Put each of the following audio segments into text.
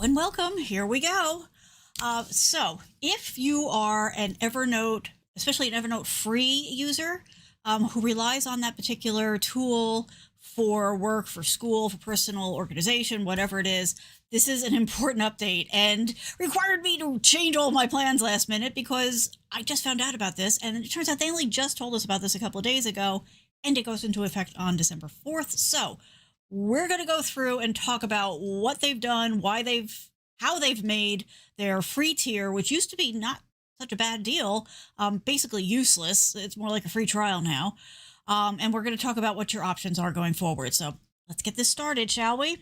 And welcome. Here we go. So, if you are an Evernote, especially an Evernote free user who relies on that particular tool for work, for school, for personal organization, whatever it is, this is an important update and required me to change all my plans last minute because I just found out about this. And it turns out they only just told us about this a couple of days ago, and it goes into effect on December 4th. So, we're going to go through and talk about what they've done, how they've made their free tier, which used to be not such a bad deal, basically useless. It's more like a free trial now. And we're going to talk about what your options are going forward. So let's get this started, shall we?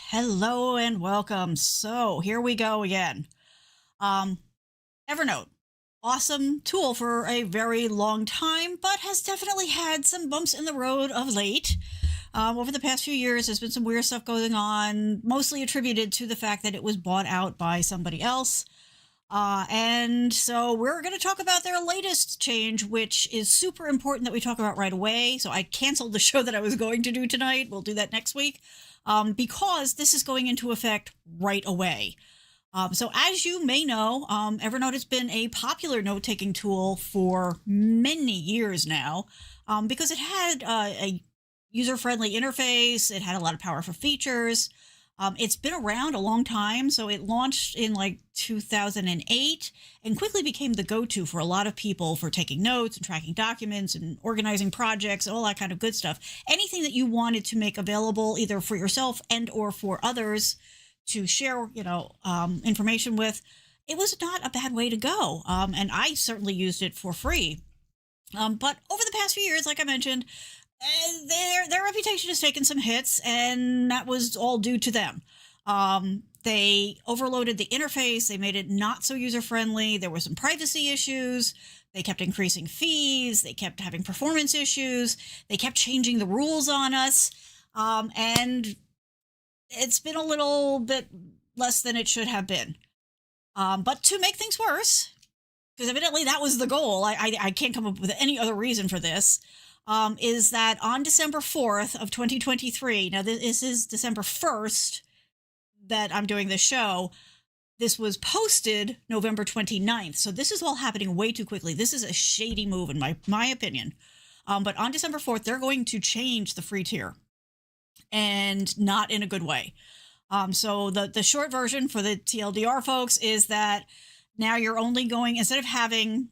Hello and welcome. So here we go again. Evernote, awesome tool for a very long time, but has definitely had some bumps in the road of late. Over the past few years, there's been some weird stuff going on, mostly attributed to the fact that it was bought out by somebody else. And so we're going to talk about their latest change, which is super important that we talk about right away. So I canceled the show that I was going to do tonight. We'll do that next week. Because this is going into effect right away. So as you may know, Evernote has been a popular note-taking tool for many years now because it had a user-friendly interface. It had a lot of powerful features. It's been around a long time, so it launched in like 2008 and quickly became the go-to for a lot of people for taking notes and tracking documents and organizing projects, all that kind of good stuff. Anything that you wanted to make available either for yourself and or for others to share, information with, it was not a bad way to go. And I certainly used it for free. But over the past few years, like I mentioned, their reputation has taken some hits, and that was all due to them. They overloaded the interface. They made it not so user-friendly. There were some privacy issues. They kept increasing fees. They kept having performance issues. They kept changing the rules on us. And it's been a little bit less than it should have been. But to make things worse, because evidently that was the goal, I can't come up with any other reason for this, is that on December 4th of 2023, now this is December 1st that I'm doing this show, this was posted November 29th. So this is all happening way too quickly. This is a shady move in my opinion. But on December 4th, they're going to change the free tier, and not in a good way. So the short version for the TLDR folks is that now you're only going, instead of having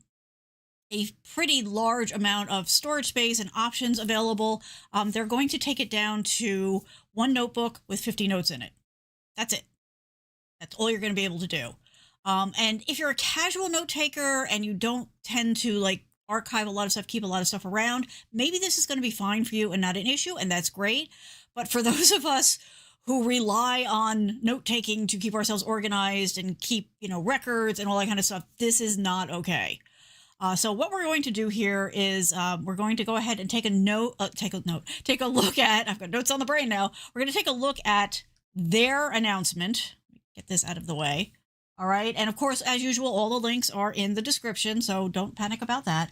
a pretty large amount of storage space and options available, they're going to take it down to one notebook with 50 notes in it. That's it. That's all you're going to be able to do. And if you're a casual note taker and you don't tend to like archive a lot of stuff, keep a lot of stuff around, maybe this is going to be fine for you and not an issue, and that's great. But for those of us who rely on note taking to keep ourselves organized and keep, records and all that kind of stuff, this is not okay. So what we're going to do here is we're going to go ahead and take a look at, I've got notes on the brain now. We're going to take a look at their announcement. Get this out of the way. All right. And of course, as usual, all the links are in the description, so don't panic about that.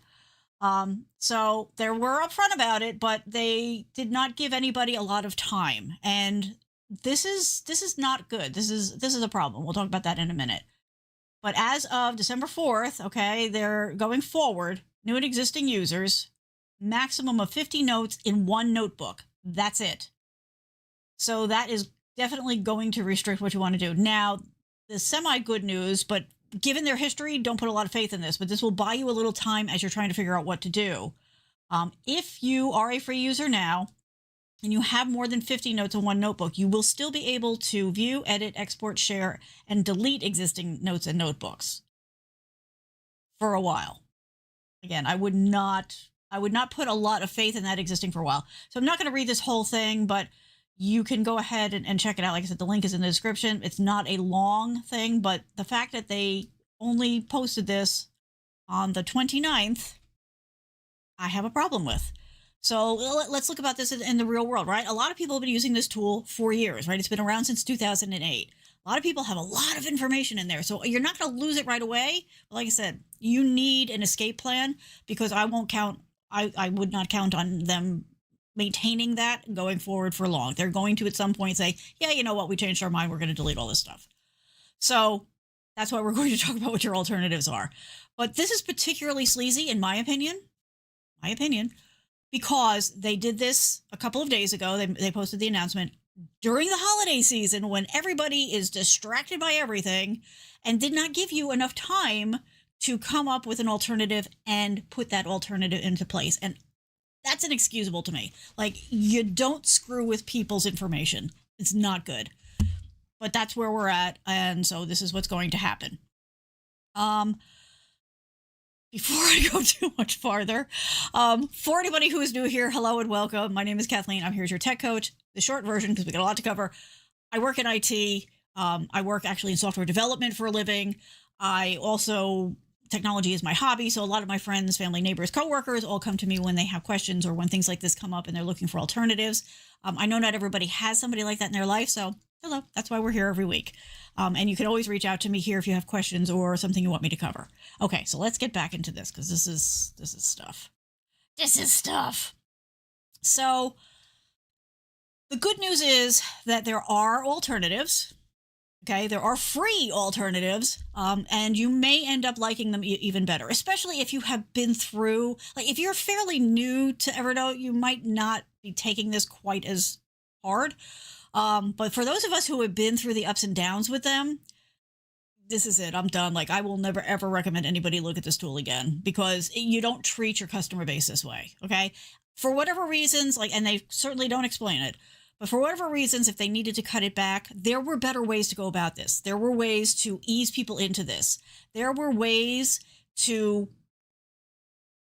So they were upfront about it, but they did not give anybody a lot of time. And this is not good. This is a problem. We'll talk about that in a minute. But as of December 4th, okay, they're going forward, new and existing users, maximum of 50 notes in one notebook. That's it. So that is definitely going to restrict what you want to do. Now, the semi-good news, but given their history, don't put a lot of faith in this, but this will buy you a little time as you're trying to figure out what to do. If you are a free user now, and you have more than 50 notes in one notebook, you will still be able to view, edit, export, share, and delete existing notes and notebooks for a while. Again, I would not put a lot of faith in that existing for a while. So I'm not going to read this whole thing, but you can go ahead and check it out. Like I said, the link is in the description. It's not a long thing, but the fact that they only posted this on the 29th, I have a problem with. So let's look about this in the real world, right? A lot of people have been using this tool for years, right? It's been around since 2008. A lot of people have a lot of information in there. So you're not going to lose it right away. But like I said, you need an escape plan, because I would not count on them maintaining that going forward for long. They're going to at some point say, yeah, you know what? We changed our mind. We're going to delete all this stuff. So that's why we're going to talk about what your alternatives are. But this is particularly sleazy, in my opinion, because they did this a couple of days ago. They posted the announcement during the holiday season when everybody is distracted by everything, and did not give you enough time to come up with an alternative and put that alternative into place. And that's inexcusable to me. Like, you don't screw with people's information. It's not good. But that's where we're at, and so this is what's going to happen. Before I go too much farther, for anybody who is new here, hello and welcome. My name is Kathleen. I'm here as your tech coach. The short version, because we got a lot to cover. I work in IT. I work actually in software development for a living. Technology is my hobby, so a lot of my friends, family, neighbors, coworkers all come to me when they have questions or when things like this come up and they're looking for alternatives. I know not everybody has somebody like that in their life, so hello, that's why we're here every week. And you can always reach out to me here if you have questions or something you want me to cover. Okay, so let's get back into this, because this is stuff. This is stuff. So the good news is that there are alternatives. Okay, there are free alternatives, and you may end up liking them even better, especially if you have been through, like, if you're fairly new to Evernote, you might not be taking this quite as hard. But for those of us who have been through the ups and downs with them, this is it. I'm done. Like, I will never, ever recommend anybody look at this tool again, because you don't treat your customer base this way. Okay. For whatever reasons, and they certainly don't explain it, but for whatever reasons, if they needed to cut it back, there were better ways to go about this. There were ways to ease people into this. There were ways to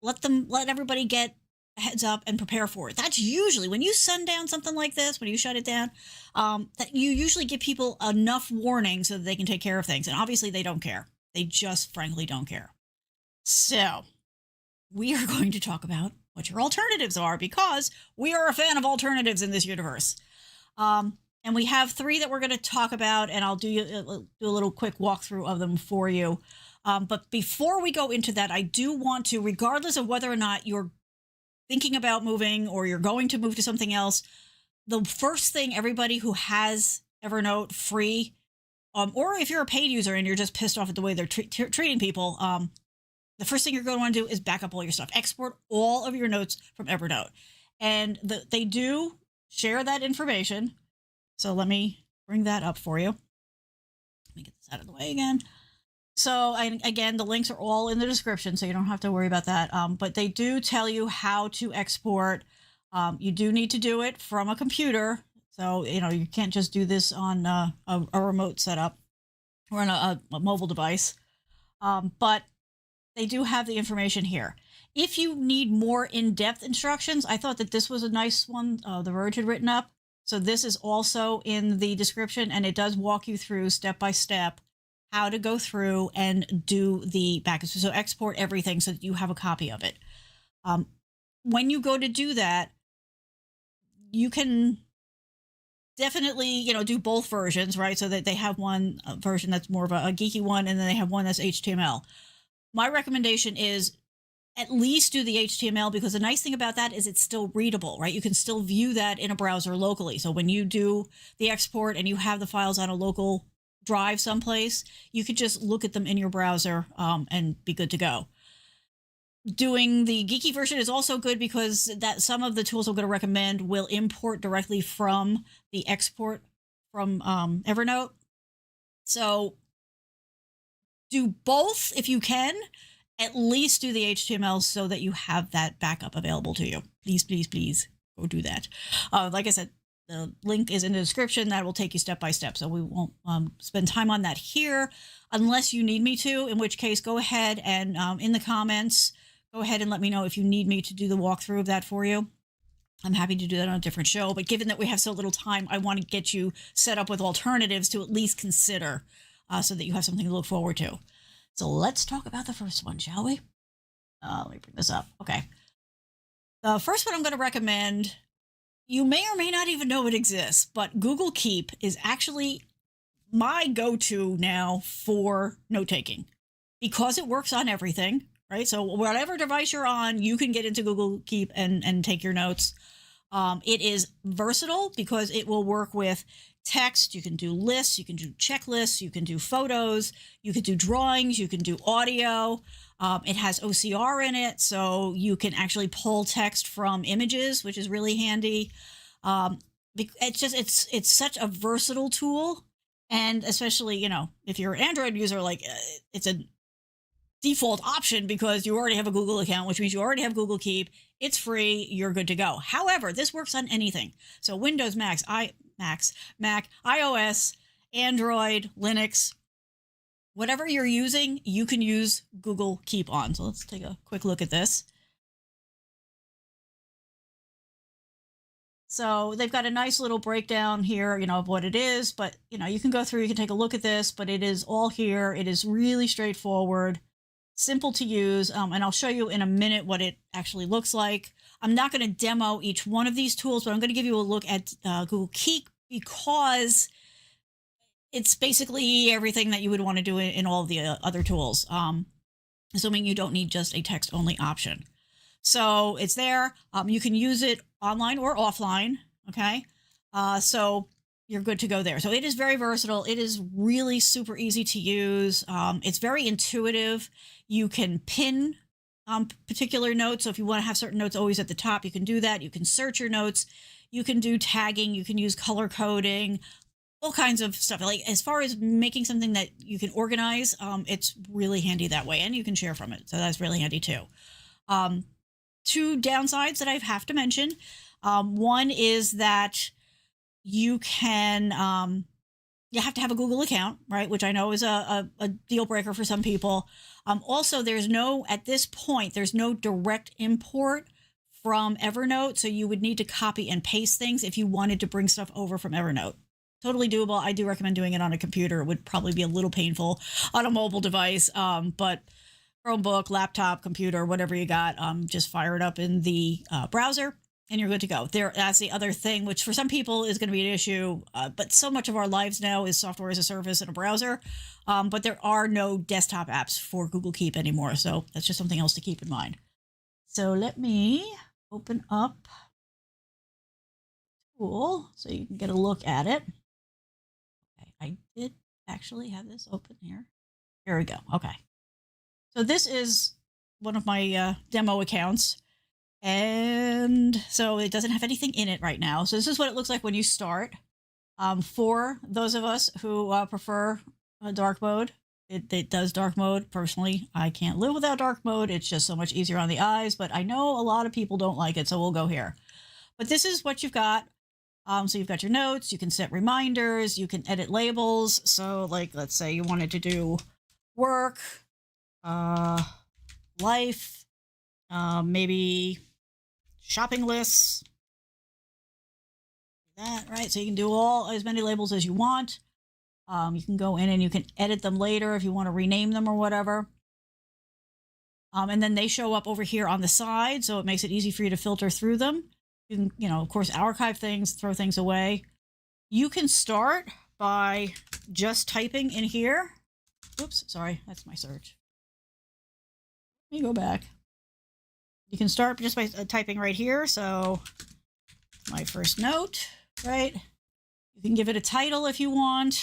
let everybody get a heads up and prepare for it. That's usually when you sundown something like this, when you shut it down, that you usually give people enough warning so that they can take care of things. And obviously they don't care. They just frankly don't care. So we are going to talk about what your alternatives are, because we are a fan of alternatives in this universe. And we have 3 that we're going to talk about, and I'll do a little quick walkthrough of them for you. But before we go into that, I do want to, regardless of whether or not you're thinking about moving or you're going to move to something else, the first thing everybody who has Evernote free, or if you're a paid user and you're just pissed off at the way they're treating people, the first thing you're going to want to do is back up all your stuff. Export all of your notes from Evernote. And they do share that information. So let me bring that up for you. Let me get this out of the way again. So, again, the links are all in the description, so you don't have to worry about that. But they do tell you how to export. You do need to do it from a computer. So, you can't just do this on a remote setup or on a mobile device. But they do have the information here. If you need more in-depth instructions, I thought that this was a nice one. The Verge had written up. So this is also in the description, and it does walk you through step by step how to go through and do the backup. So export everything so that you have a copy of it. When you go to do that, you can definitely, do both versions, right? So that they have one version that's more of a geeky one, and then they have one that's HTML. My recommendation is at least do the HTML, because the nice thing about that is it's still readable, right? You can still view that in a browser locally. So when you do the export and you have the files on a local drive someplace, you could just look at them in your browser and be good to go. Doing the geeky version is also good, because that some of the tools I'm going to recommend will import directly from the export from Evernote. So do both if you can. At least do the HTML so that you have that backup available to you. Please, please, please go do that. Like I said, the link is in the description. That will take you step by step. So we won't spend time on that here unless you need me to, in which case go ahead and in the comments, go ahead and let me know if you need me to do the walkthrough of that for you. I'm happy to do that on a different show. But given that we have so little time, I want to get you set up with alternatives to at least consider so that you have something to look forward to. So let's talk about the first one, shall we? Let me bring this up. Okay. The first one I'm going to recommend, you may or may not even know it exists, but Google Keep is actually my go-to now for note-taking because it works on everything, right? So whatever device you're on, you can get into Google Keep and take your notes. It is versatile because it will work with text. You can do lists, you can do checklists, you can do photos, you can do drawings, you can do audio. It has OCR in it, so you can actually pull text from images, which is really handy. It's such a versatile tool, and especially if you're an Android user, like it's a default option because you already have a Google account, which means you already have Google Keep. It's free. You're good to go. However, this works on anything. So Windows, Mac, iOS, Android, Linux, whatever you're using, you can use Google Keep on. So let's take a quick look at this. So they've got a nice little breakdown here, of what it is, but you can go through, you can take a look at this, but it is all here. It is really straightforward, simple to use, and I'll show you in a minute what it actually looks like. I'm not going to demo each one of these tools, but I'm going to give you a look at Google Keep because it's basically everything that you would want to do in all of the other tools, assuming you don't need just a text-only option. So it's there. You can use it online or offline, okay? So you're good to go there. So it is very versatile. It is really super easy to use. It's very intuitive. You can pin particular notes. So if you want to have certain notes always at the top, you can do that. You can search your notes. You can do tagging. You can use color coding, all kinds of stuff. Like as far as making something that you can organize, it's really handy that way. And you can share from it. So that's really handy too. Two downsides that I have to mention. One is that you can, you have to have a Google account, right? Which I know is a deal breaker for some people. Also, at this point, there's no direct import from Evernote. So you would need to copy and paste things if you wanted to bring stuff over from Evernote. Totally doable. I do recommend doing it on a computer. It would probably be a little painful on a mobile device, but Chromebook, laptop, computer, whatever you got, just fire it up in the browser and you're good to go. That's the other thing, which for some people is going to be an issue, but so much of our lives now is software as a service in a browser, but there are no desktop apps for Google Keep anymore, so that's just something else to keep in mind. So let me open up Tool so you can get a look at it. Okay, I did actually have this open here. Here we go. Okay. So this is one of my demo accounts, and so it doesn't have anything in it right now. So this is what it looks like when you start. For those of us who prefer dark mode, it does dark mode. Personally, I can't live without dark mode. It's just so much easier on the eyes, but I know a lot of people don't like it, so we'll go here. But this is what you've got. So you've got your notes, you can set reminders, you can edit labels. So like, let's say you wanted to do work, life, maybe shopping lists, that, right? So you can do as many labels as you want. You can go in and you can edit them later if you want to rename them or whatever. And then they show up over here on the side, so it makes it easy for you to filter through them. You can, of course, archive things, throw things away. You can start by just typing in here. Oops, sorry, that's my search. Let me go back. You can start just by typing right here. So my first note, right? You can give it a title if you want.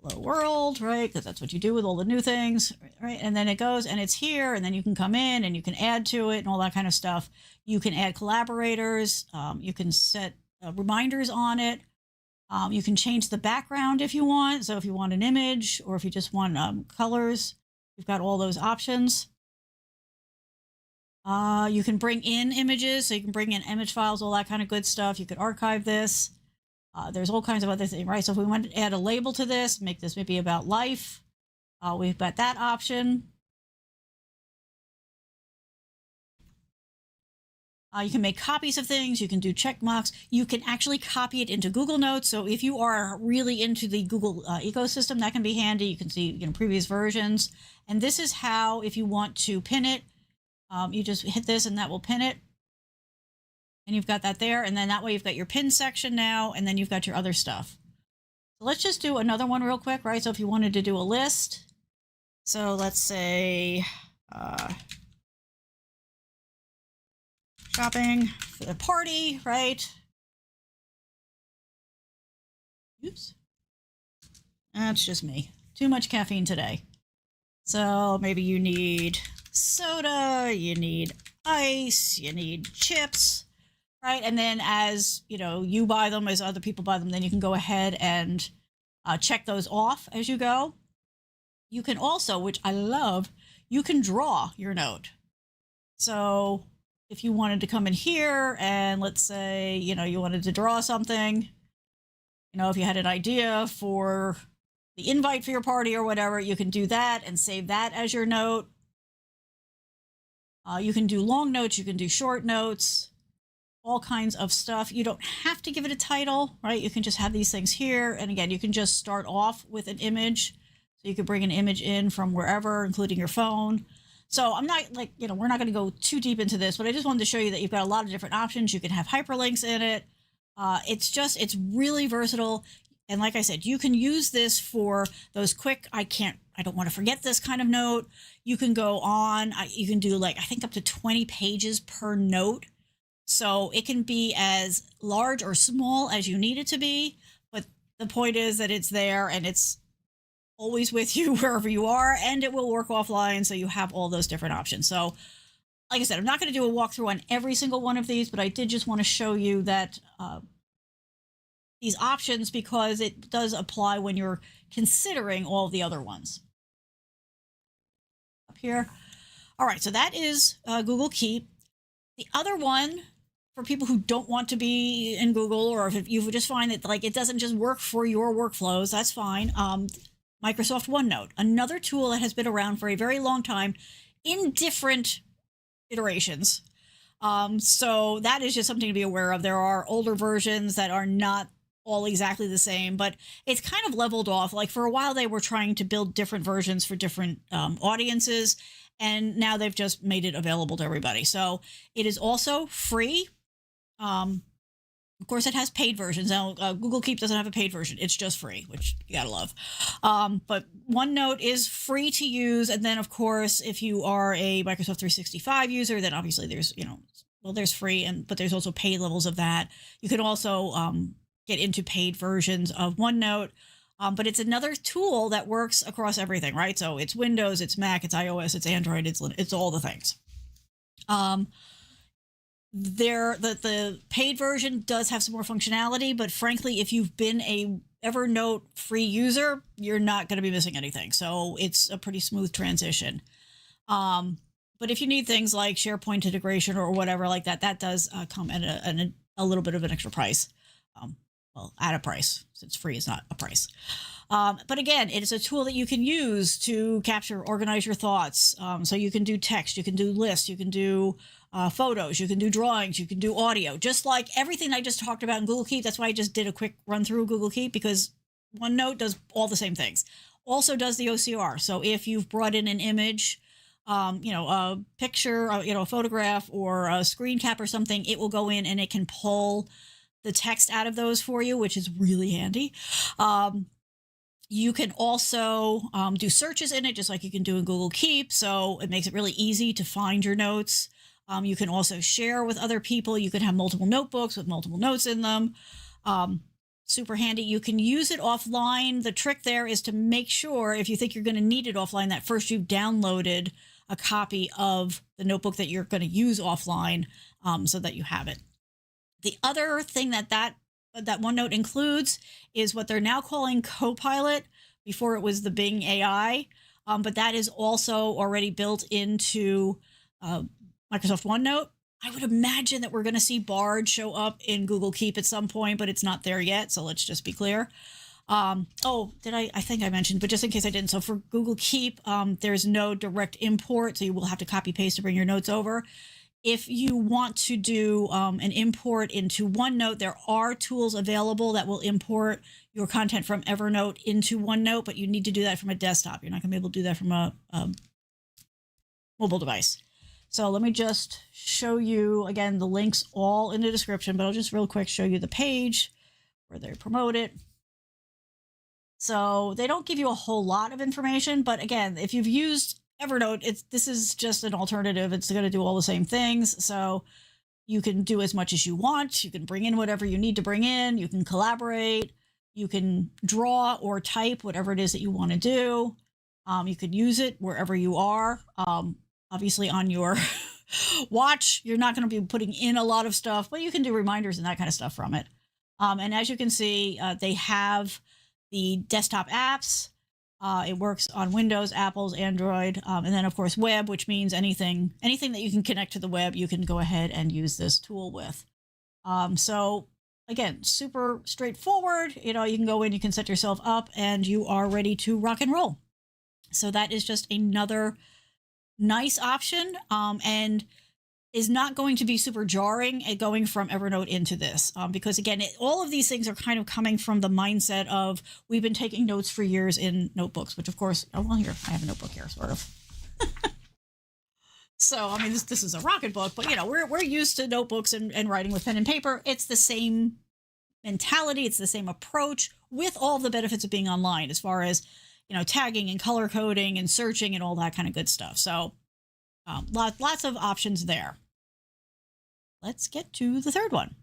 Hello world, right? Because that's what you do with all the new things, right? And then it goes and it's here, and then you can come in and you can add to it and all that kind of stuff. You can add collaborators. You can set reminders on it. You can change the background if you want. So if you want an image or if you just want colors, you've got all those options. You can bring in images, so you can bring in image files, all that kind of good stuff. You could archive this. There's all kinds of other things, right? So if we want to add a label to this, make this maybe about life, we've got that option. You can make copies of things. You can do check marks. You can actually copy it into Google Notes. So if you are really into the Google ecosystem, that can be handy. You can see previous versions. And this is how, if you want to pin it, you just hit this and that will pin it. And you've got that there. And then that way you've got your pin section now, and then you've got your other stuff. Let's just do another one real quick, right? So if you wanted to do a list, so let's say shopping for the party, right? Oops. That's just me. Too much caffeine today. So maybe you need soda, you need ice, you need chips, right? And then as you buy them, as other people buy them, then you can go ahead and check those off as you go. You can also, which I love, you can draw your note. So if you wanted to come in here and let's say, you wanted to draw something, if you had an idea for the invite for your party or whatever, you can do that and save that as your note. You can do long notes, you can do short notes, all kinds of stuff. You don't have to give it a title, right? You can just have these things here. And again, you can just start off with an image. So you could bring an image in from wherever, including your phone. So I'm not we're not going to go too deep into this, but I just wanted to show you that you've got a lot of different options. You can have hyperlinks in it. It's really versatile. And like I said, you can use this for those quick, I don't want to forget this kind of note. You can go on, you can do I think up to 20 pages per note. So it can be as large or small as you need it to be. But the point is that it's there and it's always with you wherever you are, and it will work offline. So you have all those different options. So like I said, I'm not going to do a walkthrough on every single one of these, but I did just want to show you that these options because it does apply when you're considering all the other ones. Up here. All right, so that is Google Keep. The other one, for people who don't want to be in Google, or if you just find that it doesn't just work for your workflows, that's fine. Microsoft OneNote, another tool that has been around for a very long time in different iterations. So that is just something to be aware of. There are older versions that are not all exactly the same, but it's kind of leveled off. For a while, they were trying to build different versions for different audiences, and now they've just made it available to everybody. So it is also free. Of course, it has paid versions. Now, Google Keep doesn't have a paid version. It's just free, which you gotta love. But OneNote is free to use. And then, of course, if you are a Microsoft 365 user, then obviously there's, there's free, but there's also paid levels of that. You can also get into paid versions of OneNote. But it's another tool that works across everything, right? So it's Windows, it's Mac, it's iOS, it's Android, it's all the things. The paid version does have some more functionality, but frankly, if you've been a Evernote free user, you're not going to be missing anything. So it's a pretty smooth transition. But if you need things like SharePoint integration or whatever like that, that does come at a little bit of an extra price. At a price, since free is not a price. But again, it is a tool that you can use to organize your thoughts. So you can do text, you can do lists, you can do photos, you can do drawings, you can do audio, just like everything I just talked about in Google Keep. That's why I just did a quick run through Google Keep, because OneNote does all the same things. Also does the OCR. So if you've brought in an image, a picture, a photograph or a screen cap or something, it will go in and it can pull the text out of those for you, which is really handy. You can also do searches in it, just like you can do in Google Keep. So it makes it really easy to find your notes. You can also share with other people. You can have multiple notebooks with multiple notes in them. Super handy. You can use it offline. The trick there is to make sure, if you think you're going to need it offline, that first you've downloaded a copy of the notebook that you're going to use offline, so that you have it. The other thing that OneNote includes is what they're now calling Copilot. Before it was the Bing AI, but that is also already built into Microsoft OneNote. I would imagine that we're going to see Bard show up in Google Keep at some point, but it's not there yet. So let's just be clear. I think I mentioned, but just in case I didn't. So for Google Keep, there's no direct import. So you will have to copy paste to bring your notes over. If you want to do an import into OneNote, there are tools available that will import your content from Evernote into OneNote, but you need to do that from a desktop. You're not going to be able to do that from a mobile device. So let me just show you, again, the links all in the description, but I'll just real quick show you the page where they promote it. So they don't give you a whole lot of information. But again, if you've used Evernote, this is just an alternative. It's going to do all the same things. So you can do as much as you want. You can bring in whatever you need to bring in. You can collaborate. You can draw or type whatever it is that you want to do. You could use it wherever you are. Obviously, on your watch, you're not going to be putting in a lot of stuff, but you can do reminders and that kind of stuff from it. And as you can see, they have the desktop apps. It works on Windows, Apple's, Android, and then of course web, which means anything that you can connect to the web, you can go ahead and use this tool with. So again, super straightforward. You can go in, you can set yourself up, and you are ready to rock and roll. So that is just another nice option, and is not going to be super jarring going from Evernote into this, because again, all of these things are kind of coming from the mindset of we've been taking notes for years in notebooks, which of course, here, I have a notebook here, sort of. So, I mean, this is a rocket book, but we're used to notebooks and writing with pen and paper. It's the same mentality. It's the same approach with all the benefits of being online as far as, tagging and color coding and searching and all that kind of good stuff. So lots of options there. Let's get to the third one.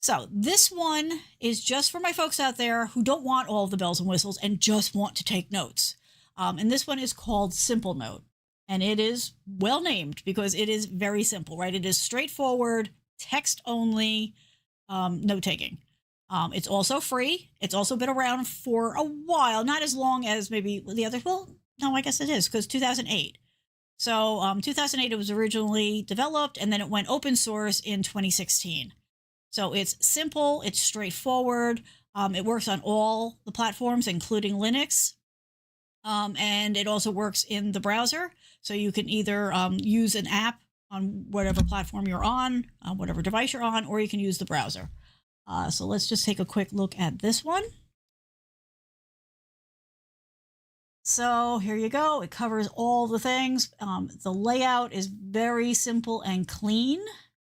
So this one is just for my folks out there who don't want all the bells and whistles and just want to take notes. And this one is called Simple Note. And it is well named because it is very simple, right? It is straightforward, text only note taking. It's also free. It's also been around for a while, not as long as maybe the other. Well, no, I guess it is because 2008. So 2008, it was originally developed, and then it went open source in 2016. So it's simple, it's straightforward. It works on all the platforms, including Linux. And it also works in the browser. So you can either use an app on whatever platform you're on, whatever device you're on, or you can use the browser. So let's just take a quick look at this one. So here you go. It covers all the things. The layout is very simple and clean,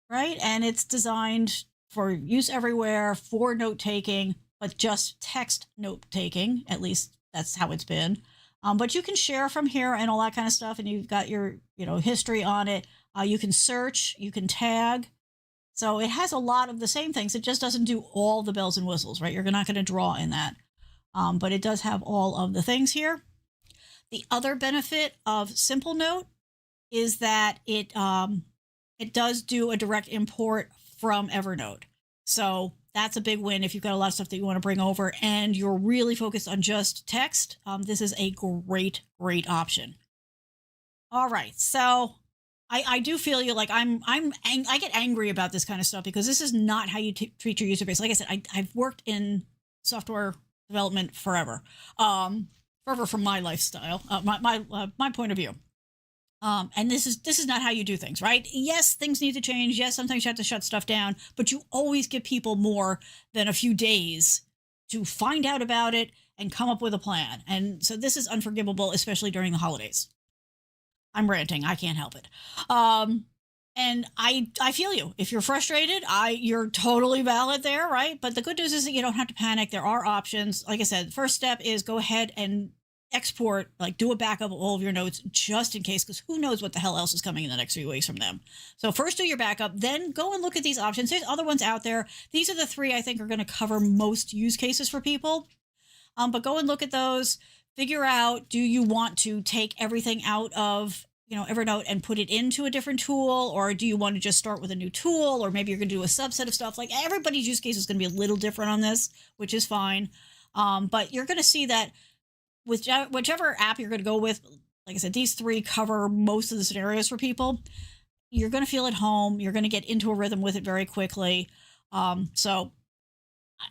right? And it's designed for use everywhere, for note taking, but just text note taking. At least that's how it's been. But you can share from here and all that kind of stuff. And you've got your, history on it. You can search, you can tag. So it has a lot of the same things. It just doesn't do all the bells and whistles, right? You're not going to draw in that. But it does have all of the things here. The other benefit of Simple Note is that it does do a direct import from Evernote. So that's a big win if you've got a lot of stuff that you want to bring over and you're really focused on just text. This is a great option. All right, so I do feel you like I get angry about this kind of stuff because this is not how you treat your user base. Like I said, I've worked in software development forever. Forever from my lifestyle, my point of view. And this is not how you do things, right? Yes, things need to change. Yes, sometimes you have to shut stuff down, but you always give people more than a few days to find out about it and come up with a plan. And so this is unforgivable, especially during the holidays. I'm ranting. I can't help it. And I feel you. If you're frustrated, you're totally valid there, right? But the good news is that you don't have to panic. There are options. Like I said, the first step is go ahead and export, like do a backup of all of your notes just in case, because who knows what the hell else is coming in the next few weeks from them. So first do your backup, then go and look at these options. There's other ones out there. These are the three I think are going to cover most use cases for people. But go and look at those, figure out, do you want to take everything out of Evernote and put it into a different tool, or do you want to just start with a new tool, or maybe you're going to do a subset of stuff. Like everybody's use case is going to be a little different on this, which is fine. But you're going to see that with whichever app you're going to go with, like I said, these three cover most of the scenarios for people. You're going to feel at home. You're going to get into a rhythm with it very quickly. So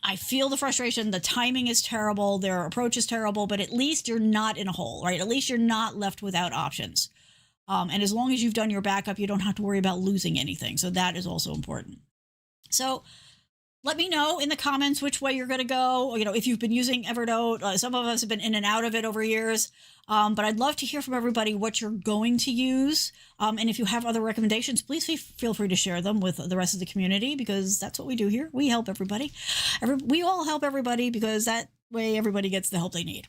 I feel the frustration. The timing is terrible. Their approach is terrible, but at least you're not in a hole, right? At least you're not left without options. And as long as you've done your backup, you don't have to worry about losing anything. So that is also important. So let me know in the comments which way you're going to go. If you've been using Evernote, some of us have been in and out of it over years. But I'd love to hear from everybody what you're going to use. And if you have other recommendations, please feel free to share them with the rest of the community, because that's what we do here. We help everybody. We all help everybody because that way everybody gets the help they need.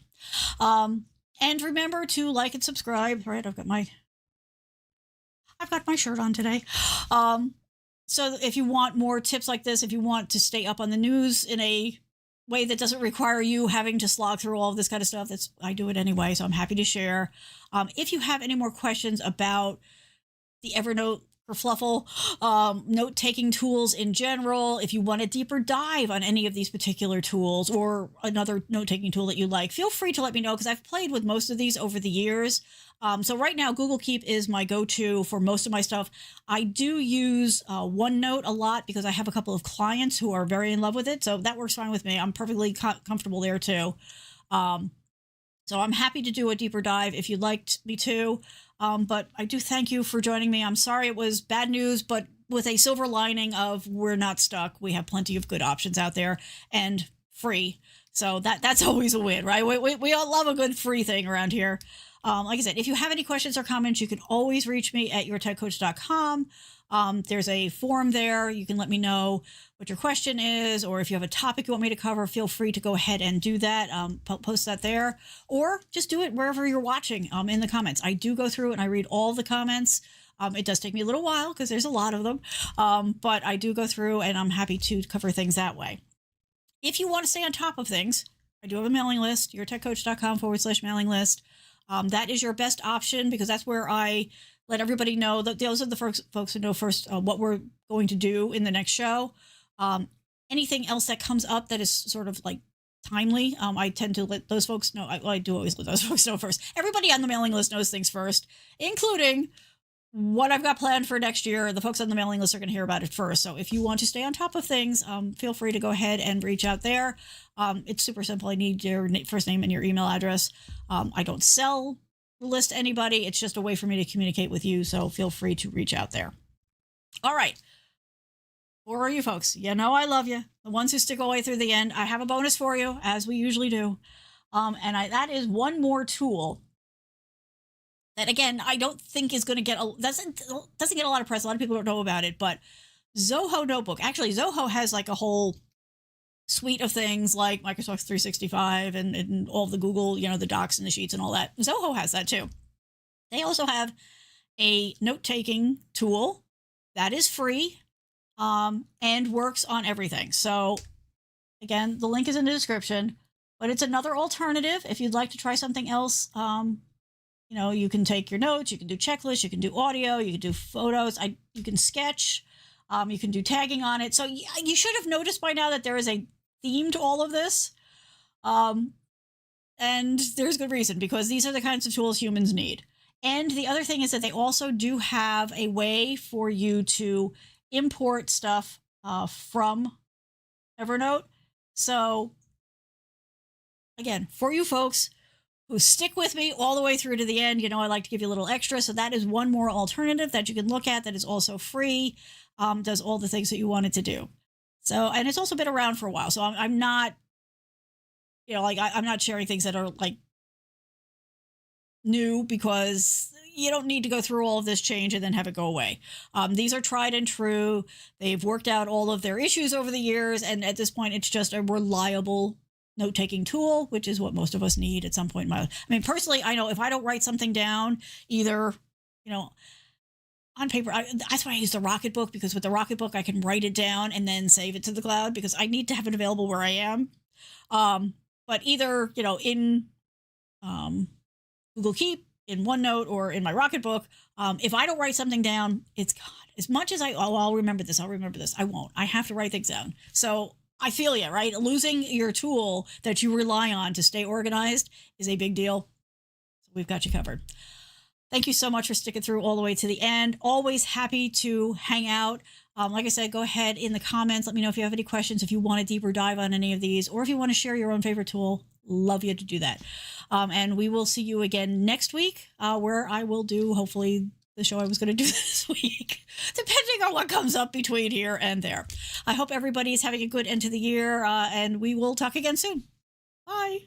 And remember to like and subscribe. Right, I've got my shirt on today. So if you want more tips like this, if you want to stay up on the news in a way that doesn't require you having to slog through all of this kind of stuff, I do it anyway, so I'm happy to share. If you have any more questions about the Evernote kerfluffle, note-taking tools in general, if you want a deeper dive on any of these particular tools or another note-taking tool that you like, feel free to let me know, because I've played with most of these over the years. So right now, Google Keep is my go-to for most of my stuff. I do use OneNote a lot because I have a couple of clients who are very in love with it, so that works fine with me. I'm perfectly comfortable there too. So I'm happy to do a deeper dive if you'd like me to. But I do thank you for joining me. I'm sorry it was bad news, but with a silver lining of we're not stuck. We have plenty of good options out there and free. So that's always a win, right? We all love a good free thing around here. Like I said, if you have any questions or comments, you can always reach me at yourtechcoach.com. There's a form there. You can let me know what your question is, or if you have a topic you want me to cover, feel free to go ahead and do that. Post that there, or just do it wherever you're watching in the comments. I do go through and I read all the comments. It does take me a little while because there's a lot of them, but I do go through and I'm happy to cover things that way. If you want to stay on top of things, I do have a mailing list, yourtechcoach.com/mailing list. That is your best option because that's where I let everybody know that those are the first folks who know first what we're going to do in the next show. Anything else that comes up that is sort of like timely, I tend to let those folks know. I do always let those folks know first. Everybody on the mailing list knows things first, including what I've got planned for next year. The folks on the mailing list are going to hear about it first. So if you want to stay on top of things, feel free to go ahead and reach out there. It's super simple. I need your first name and your email address. I don't sell the list to anybody. It's just a way for me to communicate with you. So feel free to reach out there. All right. Who are you folks? You know I love you. The ones who stick all the way through the end. I have a bonus for you, as we usually do. And that is one more tool that, again, I don't think is going to get doesn't get a lot of press. A lot of people don't know about it, but Zoho Notebook. Actually, Zoho has like a whole suite of things like Microsoft 365 and all the Google, the docs and the sheets and all that. Zoho has that too. They also have a note-taking tool that is free and works on everything. So again, the link is in the description, but it's another alternative if you'd like to try something else. You can take your notes, you can do checklists, you can do audio, you can do photos, you can sketch, you can do tagging on it. So you should have noticed by now that there is a theme to all of this. And there's good reason, because these are the kinds of tools humans need. And the other thing is that they also do have a way for you to import stuff from Evernote. So again, for you folks who stick with me all the way through to the end, I like to give you a little extra. So that is one more alternative that you can look at that is also free, does all the things that you wanted to do. So, and it's also been around for a while. So I'm not, I'm not sharing things that are like new, because you don't need to go through all of this change and then have it go away. These are tried and true. They've worked out all of their issues over the years. And at this point, it's just a reliable note-taking tool, which is what most of us need at some point in my life. I mean, personally, I know if I don't write something down, either, on paper, that's why I use the Rocketbook, because with the Rocketbook, I can write it down and then save it to the cloud, because I need to have it available where I am. But either, in Google Keep, in OneNote, or in my Rocketbook, if I don't write something down, it's God. As much as I'll remember this, I won't. I have to write things down. So I feel you, right? Losing your tool that you rely on to stay organized is a big deal. So we've got you covered. Thank you so much for sticking through all the way to the end. Always happy to hang out. Like I said, go ahead in the comments. Let me know if you have any questions, if you want a deeper dive on any of these, or if you want to share your own favorite tool. Love you to do that. And we will see you again next week, where I will do, hopefully, the show I was going to do this week, depending on what comes up between here and there. I hope everybody is having a good end to the year, and we will talk again soon. Bye.